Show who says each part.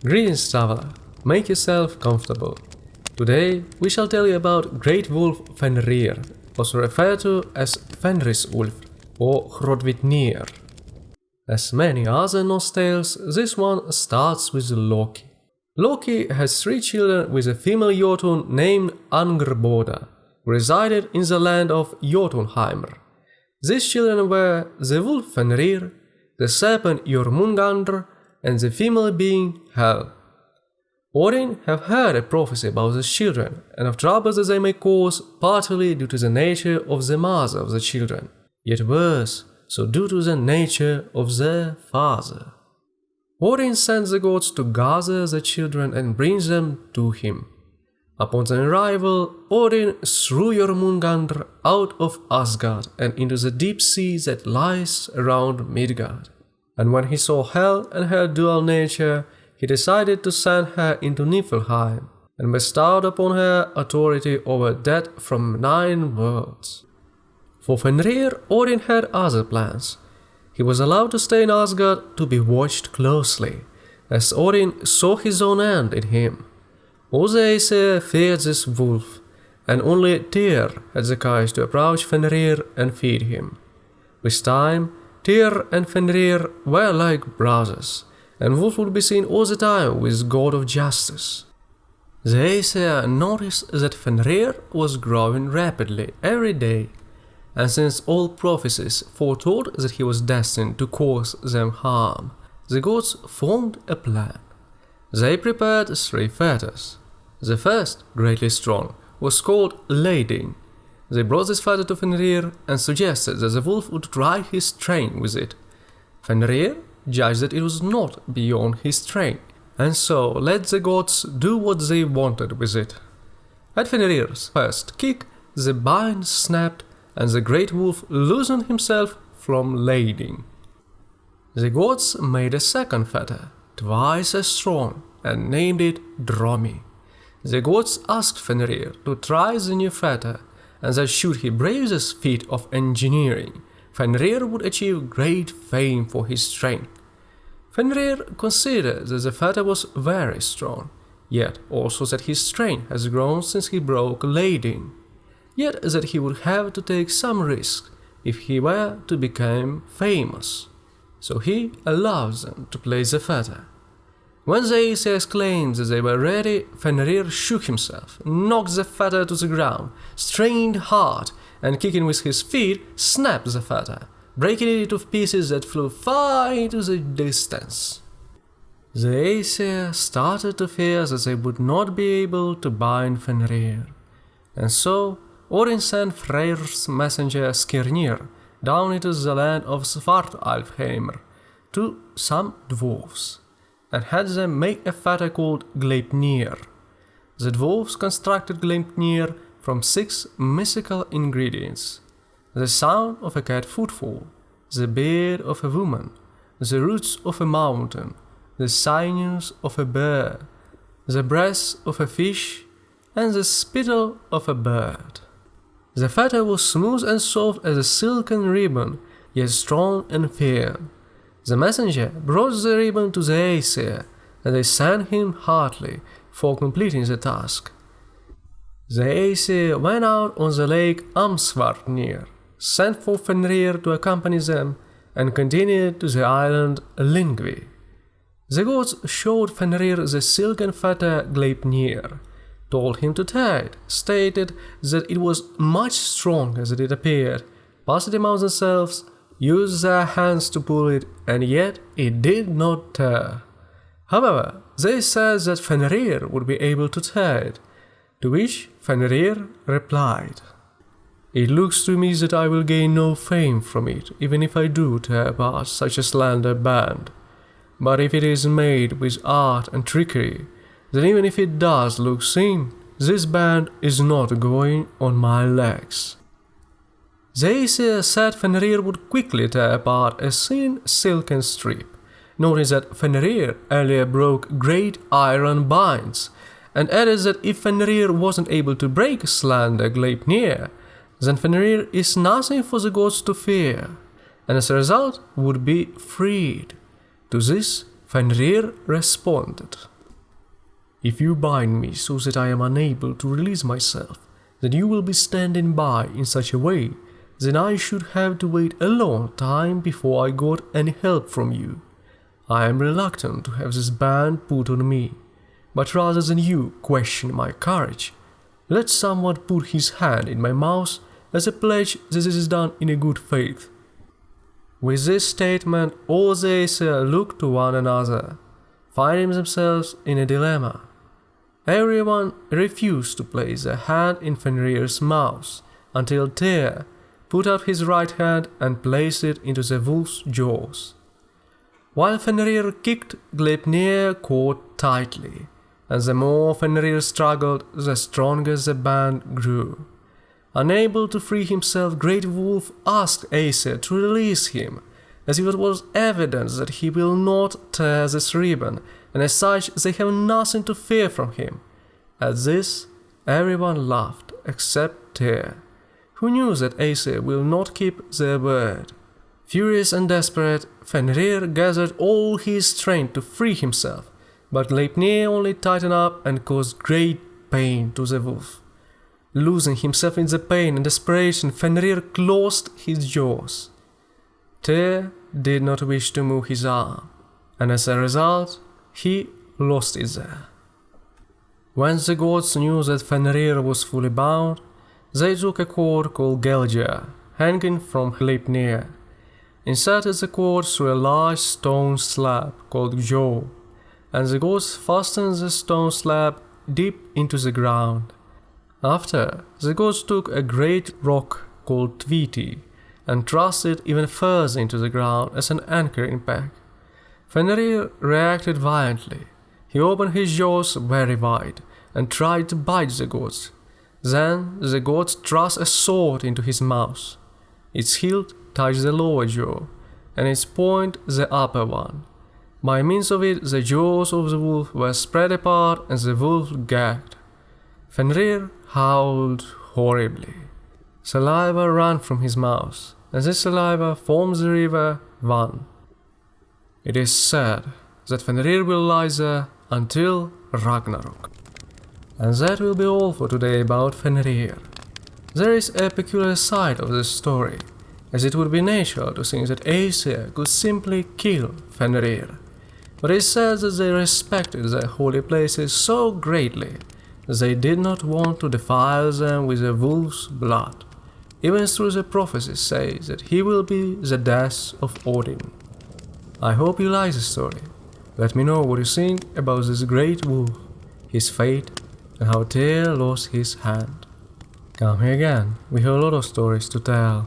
Speaker 1: Greetings, traveler. Make yourself comfortable. Today we shall tell you about Great Wolf Fenrir, also referred to as Fenrisulf or Hrodvitnir. As many other Norse tales, this one starts with Loki. Loki has 3 children with a female Jotun named Angrboda, who resided in the land of Jotunheimr. These children were the wolf Fenrir, the serpent Jormungandr, and the female being Hel. Odin have heard a prophecy about these children and of troubles that they may cause, partly due to the nature of the mother of the children, yet worse, so due to the nature of their father. Odin sends the gods to gather the children and brings them to him. Upon their arrival, Odin threw Jormungandr out of Asgard and into the deep sea that lies around Midgard. And when he saw Hel and her dual nature, he decided to send her into Niflheim and bestowed upon her authority over death from 9 worlds. For Fenrir, Odin had other plans. He was allowed to stay in Asgard to be watched closely, as Odin saw his own end in him. All the Aesir feared this wolf, and only Tyr had the courage to approach Fenrir and feed him. With time, Tyr and Fenrir were like brothers, and Wolf would be seen all the time with God of Justice. The Aesir noticed that Fenrir was growing rapidly every day, and since all prophecies foretold that he was destined to cause them harm, the gods formed a plan. They prepared 3 fetters. The first, greatly strong, was called Lading. They brought this fetter to Fenrir and suggested that the wolf would try his strength with it. Fenrir judged that it was not beyond his strength, and so let the gods do what they wanted with it. At Fenrir's first kick, the bind snapped, and the great wolf loosened himself from lading. The gods made a second fetter, twice as strong, and named it Dromi. The gods asked Fenrir to try the new fetter, and that should he brave this feat of engineering, Fenrir would achieve great fame for his strength. Fenrir considered that the fetter was very strong, yet also that his strength has grown since he broke lading, yet that he would have to take some risk if he were to become famous. So he allowed them to play the fetter. When the Aesir claimed that they were ready, Fenrir shook himself, knocked the fetter to the ground, strained hard, and kicking with his feet, snapped the fetter, breaking it into pieces that flew far into the distance. The Aesir started to fear that they would not be able to bind Fenrir, and so Odin sent Freyr's messenger Skirnir down into the land of Svartalfheimr to some dwarves, and had them make a fetter called Gleipnir. The dwarves constructed Gleipnir from 6 mythical ingredients: the sound of a cat footfall, the beard of a woman, the roots of a mountain, the sinews of a bear, the breast of a fish, and the spittle of a bird. The fetter was smooth and soft as a silken ribbon, yet strong and firm. The messenger brought the ribbon to the Aesir, and they thanked him heartily for completing the task. The Aesir went out on the lake Amsvarnir, sent for Fenrir to accompany them, and continued to the island Lingvi. The gods showed Fenrir the silken fetter Gleipnir, told him to tie it, stated that it was much stronger than it appeared, passed it among themselves, used their hands to pull it, and yet it did not tear. However, they said that Fenrir would be able to tear it, to which Fenrir replied, "It looks to me that I will gain no fame from it, even if I do tear apart such a slender band. But if it is made with art and trickery, then even if it does look thin, this band is not going on my legs." The Aesir said Fenrir would quickly tear apart a thin silken strip, noting that Fenrir earlier broke great iron binds, and added that if Fenrir wasn't able to break slender Gleipnir, then Fenrir is nothing for the gods to fear, and as a result would be freed. To this, Fenrir responded, If you bind me so that I am unable to release myself, then you will be standing by in such a way then I should have to wait a long time before I got any help from you. I am reluctant to have this band put on me, but rather than you question my courage, let someone put his hand in my mouth as a pledge that this is done in a good faith." With this statement, all the Aesir looked to one another, finding themselves in a dilemma. Everyone refused to place their hand in Fenrir's mouth until Tyr put out his right hand and placed it into the wolf's jaws. While Fenrir kicked, Gleipnir caught tightly, and the more Fenrir struggled, the stronger the band grew. Unable to free himself, Great Wolf asked Aesir to release him, as it was evident that he will not tear this ribbon, and as such they have nothing to fear from him. At this, everyone laughed except Tyr, who knew that Aesir will not keep their word. Furious and desperate, Fenrir gathered all his strength to free himself, but Gleipnir only tightened up and caused great pain to the wolf. Losing himself in the pain and desperation, Fenrir closed his jaws. Tyr did not wish to move his arm, and as a result, he lost it there. When the gods knew that Fenrir was fully bound, they took a cord called Gelgir, hanging from Gleipnir, inserted the cord through a large stone slab called Gjo, and the gods fastened the stone slab deep into the ground. After, the gods took a great rock called Tviti and thrust it even further into the ground as an anchoring peg. Fenrir reacted violently. He opened his jaws very wide and tried to bite the gods. Then the gods thrust a sword into his mouth. Its hilt touched the lower jaw, and its point the upper one. By means of it, the jaws of the wolf were spread apart and the wolf gagged. Fenrir howled horribly. Saliva ran from his mouth, and this saliva formed the river Van. It is said that Fenrir will lie there until Ragnarok. And that will be all for today about Fenrir. There is a peculiar side of this story, as it would be natural to think that Aesir could simply kill Fenrir. But it is said that they respected their holy places so greatly that they did not want to defile them with a wolf's blood, even though the prophecies say that he will be the death of Odin. I hope you like the story. Let me know what you think about this great wolf, his fate, and how Tyr lost his hand. Come here again, we have a lot of stories to tell.